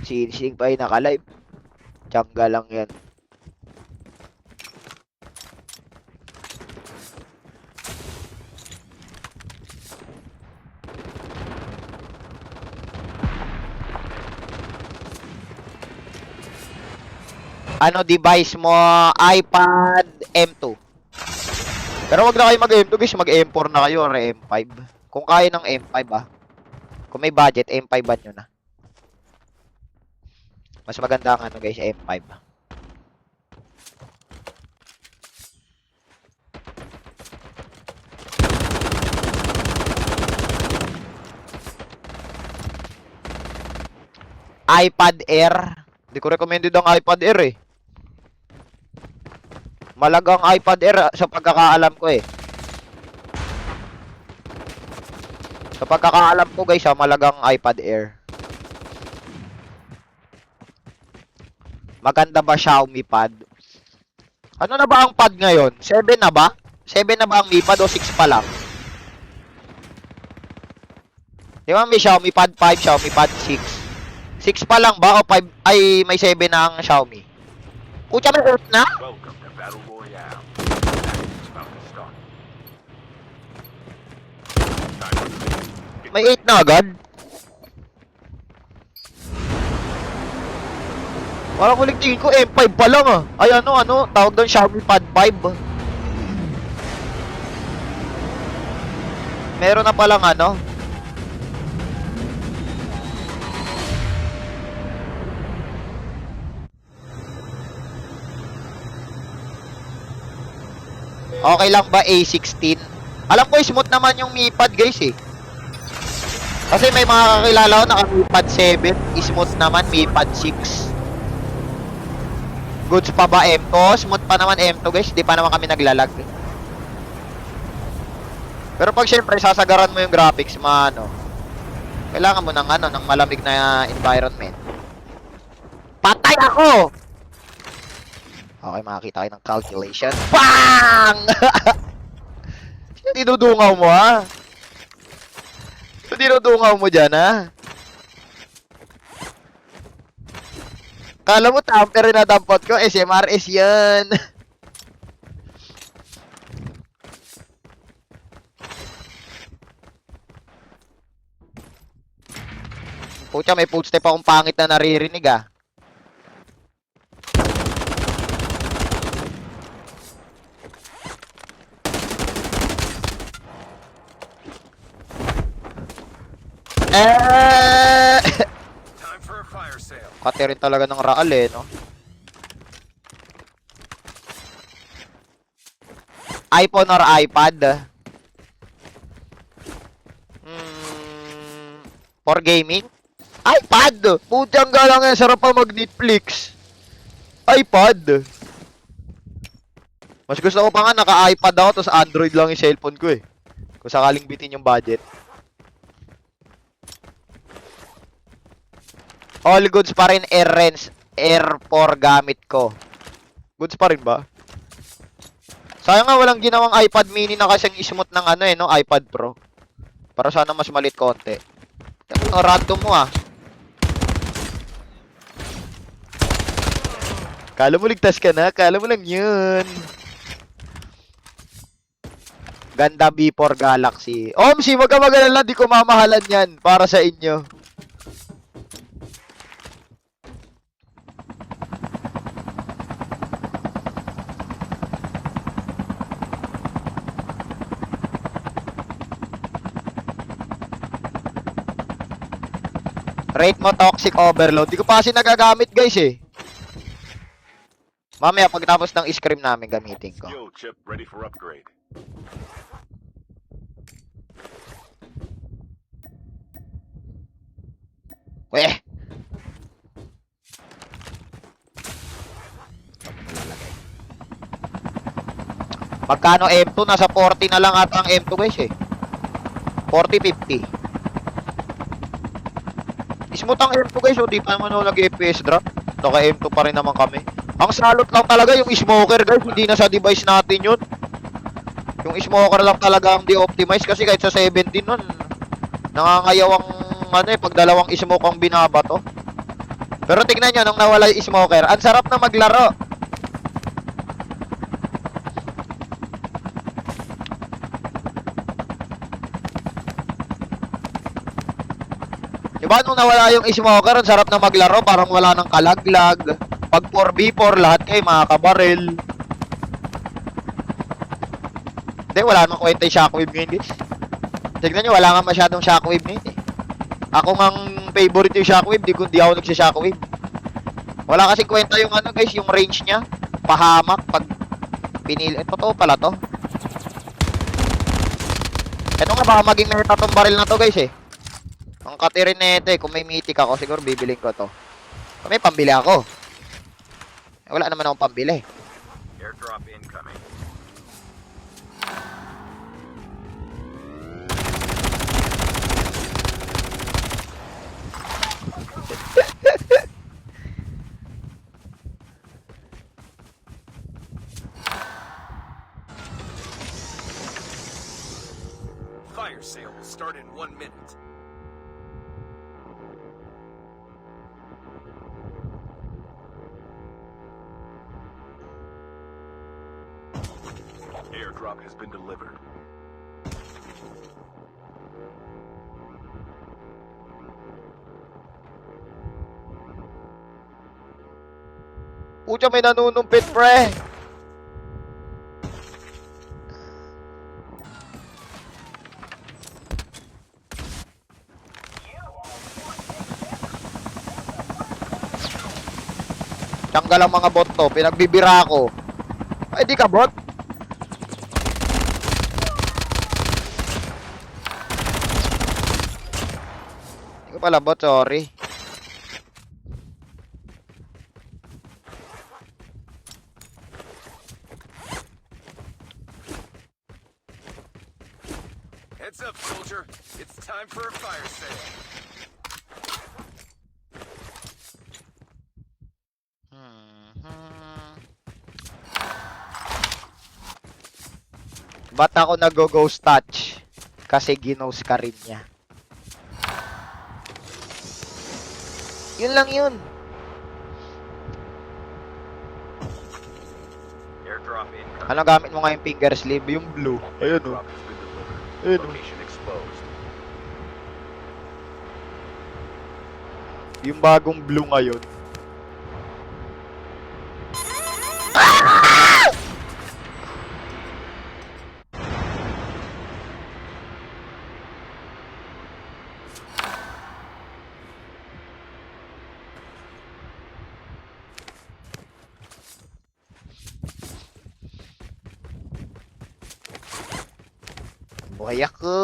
Sinisig pa yung naka-live. Tiyangga lang yan. Ano device mo? iPad M2. Pero wag na kayo mag-M2 guys, mag-M4 na kayo or M5. Kung kaya ng M5 ah. Kung may budget, M5 nyo na. Mas maganda ang ano guys, M5. iPad Air. Hindi ko recommended ang iPad Air eh. Malagang iPad Air sa pagkakaalam ko eh. Sa pagkakaalam ko guys, malagang iPad Air. Maganda ba Xiaomi pad? Ano na ba ang pad ngayon? 7 na ba? 7 na ba ang Mi Pad o 6 pa lang? Di ba may Xiaomi pad 5, Xiaomi pad 6? 6 pa lang ba o 5 ay may 7 na ang Xiaomi? Pucha, may 8 na? May 8 na agad? Parang ulit tingin ko M5 pa lang ah. Ay ano, tawag doon Xiaomi Pad 5. Meron na palang ano. Okay lang ba A16? Alam ko smooth naman yung Mi Pad guys eh. Kasi may mga kakilala ko naka Mi Pad 7, smooth naman Mi Pad 6. Goods pa ba M2? Smooth pa naman M2 guys, di pa naman kami naglalag. Pero pag syempre sasagaran mo yung graphics, kailangan mo ng ng malamig na environment. Patay ako! Okay, makakita kayo ng calculation. Bang! Dinudungaw mo ha? Dinudungaw mo dyan ha? Kala mo tamper na dampot ko, SMRS yan. Pucha, may footstep akong pangit na naririnig ah. Kate rin talaga ng Raal eh, no? iPhone or iPad? For gaming? iPad! Putang galang yan, sarap pa mag-Netflix. iPad! Mas gusto ko pa nga naka-iPad ako, tapos Android lang yung cellphone ko eh. Kung sakaling bitin yung budget. All goods pa rin Air 4 gamit ko. Goods pa rin ba? Sayang nga walang ginawang iPad mini na kasing smooth ng iPad Pro. Para sana mas malit konti. Random mo ah. Kala mo ligtas ka na? Kala mo lang yun. Ganda B4 Galaxy. Omsi, wag ka mag-alala, di ko mamahalan yan para sa inyo. Rate mo Toxic Overload. Di ko pa kasi nagagamit guys eh. Mamaya pagtapos ng scrim namin gamitin ko. Skill chip ready for upgrade. Weh. Magkano M2? Nasa 40 na lang ata ang M2 guys eh. 40-50. Smooth ang M2 guys, di pa naman ako nag-FPS drop. Naka M2 pa rin naman kami. Ang salot lang talaga yung smoker guys, hindi na sa device natin yun. Yung smoker lang talaga ang di-optimize kasi kahit sa 17 nun, nangangayaw ang pag dalawang smoke ang binabato. Pero tignan nyo, nung nawala yung smoker, ang sarap na maglaro. Diba nung nawala yung smoker, ang sarap na maglaro, parang wala nang kalaglag. Pag 4v4, lahat kayo makakabaril. Hindi, wala nang kwenta yung shockwave ngayon, guys. Tignan nyo, wala nga masyadong shockwave ngayon eh. Ako ngang favorite yung shockwave, di ako nagsishockwave. Wala kasing kwenta yung ano guys, yung range niya. Pahamak pag pinili. Totoo pala to. Ito nga, baka maging meta tong baril na to guys eh. Ang katirin na ito eh, kung may mythic ako, siguro bibiling ko to. Kung may pambili ako. Eh, wala naman akong pambili. Airdrop incoming. Fire sale will start in 1 minute. Airdrop has been delivered. Pucha, may nanunumpit pre. Tanggal ang mga bot to, pinagbibira ako. Ay, di ka bot? Di ko pala bot, sorry. Heads up, soldier. It's time for a fire sale. Ba't ako nag-ghost touch? Kasi ginos ka rin niya. Yun lang yun. Airdrop incoming. Ano gamit mo nga yung finger sleeve? Yung blue. Ayun o. Airdrop has been delivered. Ayun o. Location exposed. Yung bagong blue ngayon. Buhay ako.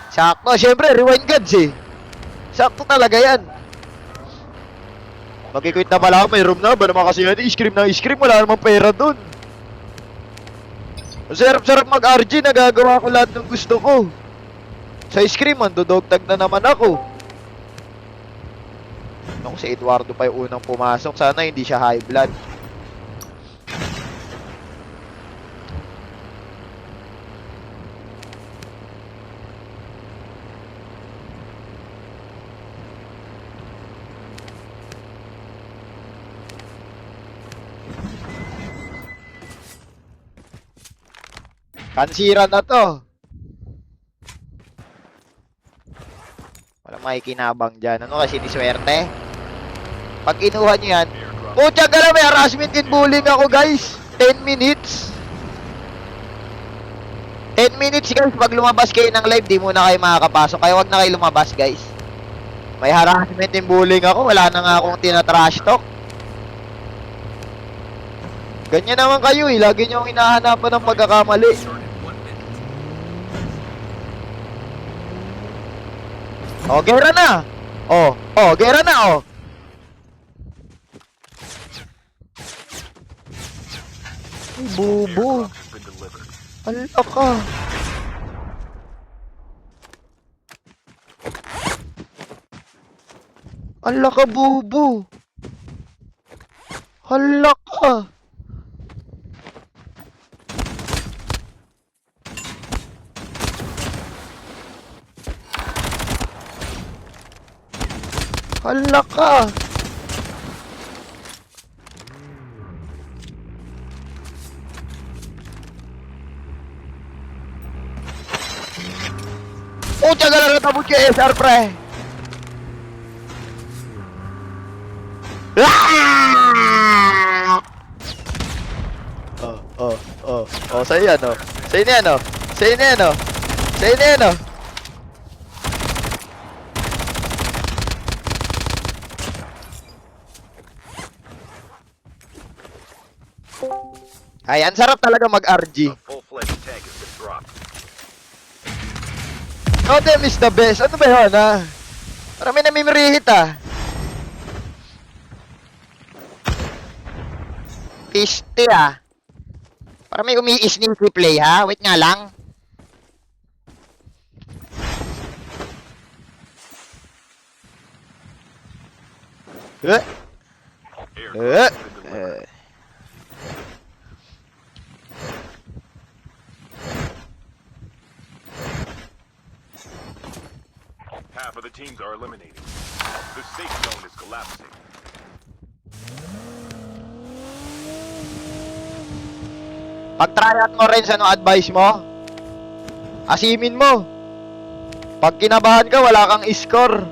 Sakto, syempre, rewind gods eh. Sakto talaga yan. Mag-quit na pala ako, may room na ba naman kasi yan, ice-cream na ice-cream, wala namang pera dun. Ang sarap-sarap mag-RG, nagagawa ko lahat ng gusto ko. Sa ice-cream, mandodogtag na naman ako. Naku, si Eduardo pa yung unang pumasok, sana hindi siya high blood. Kansira na to. Wala makikinabang dyan. Ano kasi ni swerte? Pag kinuha nyo yan, pucha ka na, may harassment and bullying ako guys. 10 minutes. 10 minutes guys, pag lumabas kayo ng live, di muna kayo makakapasok. Kaya wag na kayo lumabas guys. May harassment and bullying ako, wala na nga akong tina-trash talk. Ganyan naman kayo eh, lagi nyo ang hinahanapan ng pagkakamali. Start in 1 minute. Oh, gera na. Gera na oh. Ay, bubo. Airdrop has been delivered. Ala ka. Ala ka, bubo. Hala ka. Hala ka. Pucha ka lang natabot kay SR, pre. Ah! Sa'yo yan, oh. Sa'yo na yan, oh. Sa'yo na yan, oh. Sa'yo na yan, oh. Ay, ang sarap talaga mag-RG. A full-fledged tank has been dropped. Totem is the best. Ano ba yun, ha? Parang may namimirihit, ah. Piste, ah. Parang may umi-sneaky play, ha? Wait nga lang. Airdrop has been delivered. Half of the teams are eliminated. The safe zone is collapsing. Pag tryout mo rin, ano advice mo? Asimin mo. Pag kinabahan ka, wala kang score.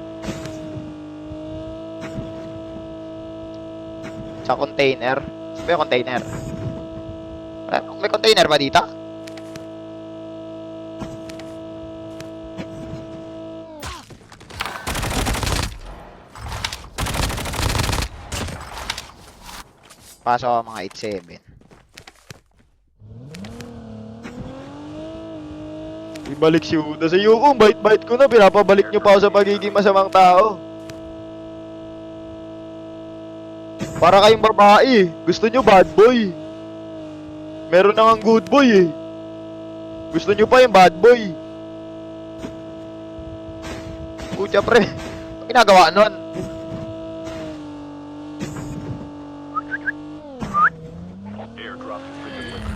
Sa container. Saan ba yung container? May container ba dito? Pasok ako mga 8-7. Ibalik si Uda sa iyo kung bait-bait ko na, pinapabalik niyo pa ako sa pagiging masamang tao. Para kayong babae, gusto niyo bad boy. Meron na ngang good boy eh. Gusto niyo pa yung bad boy. Pucha pre, ano ginagawa nun? Airdrop has been delivered.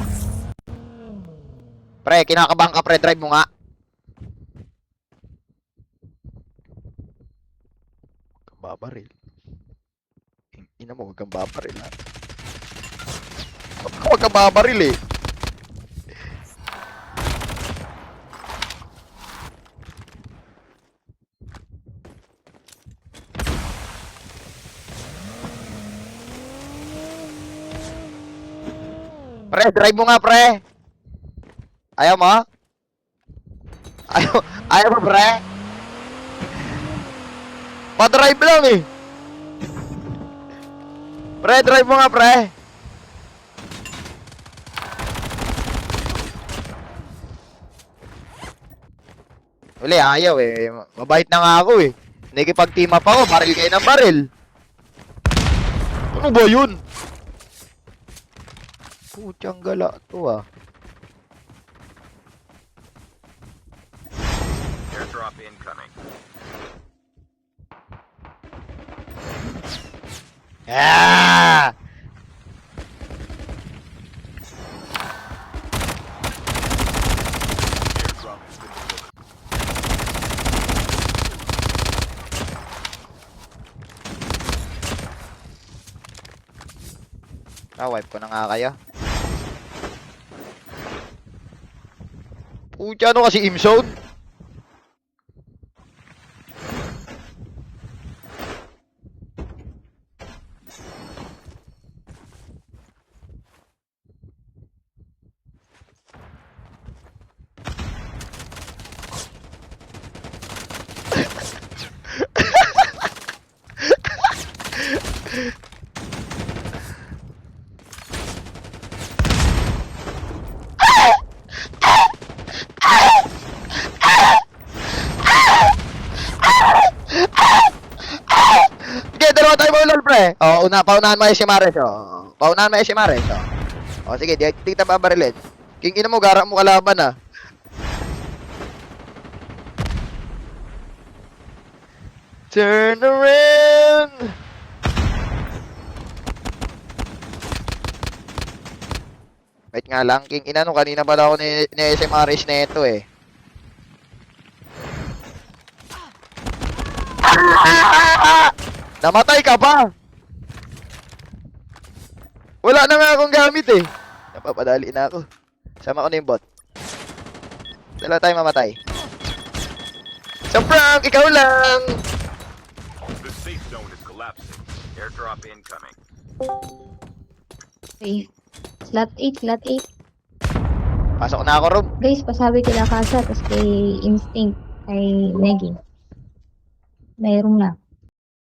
Pre, kinakabahan ka pre, drive mo nga. Babaril. Ina mo, huwag kang babaril ha. Huwag kang babaril eh. Pre, drive mo nga pre. Ayaw mo? Ayaw mo pre? Pa-drive lang eh. Pre, drive mo nga pre. Uli, ayaw eh. Mabait na nga ako eh. Nakikipag-team up ako, baril kayo ng baril. Ano ba yun? Putyang gala to ah. Airdrop incoming. Ah! Airdrop has been delivered. Wipe ko na nga kayo. Putya, ano kasi imzone? Sige, dalawa tayo maulol, pre. O, paunahan mo yung si Mares, o. Paunahan mo yung si Mares, o. O, sige, di kita babarilin. King ina mo, gara mo kalaban, ah. Turn around! Wait nga lang, King ina, no, kanina pala ako ni si Mares na ito, eh. Ah! Namatay ka pa! Wala na nga akong gamit eh. Napapadali na ako. Sama ko na yung bot. Dalawa tayo mamatay. So Frank, ikaw lang! The safe zone is collapsing. Airdrop incoming. Okay. Slot 8, slot 8. Pasok na ako, Rob. Guys, pasabi kila Kasa, tapos kay Instinct, kay Negi. Mayroon na.